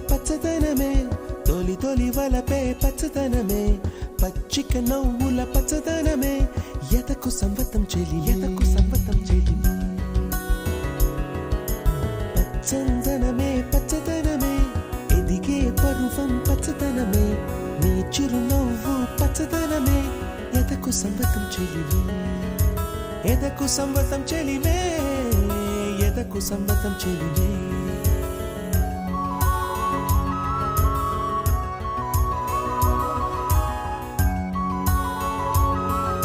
పచ్చదనమే తొలి తొలి వలపే పచ్చదనమే పచ్చిక నవ్వుల పచ్చదనమే ఎదకు సంవతం చెలి పచ్చందనమే పచ్చదనమే ఎదిగే పరువం పచ్చదనమే నీ చిరునవ్వు పచ్చదనమే ఎదకు సంవతం చెలివే ఎదకు సంవతం చెలివే ఎదకు సంవతం చెలివే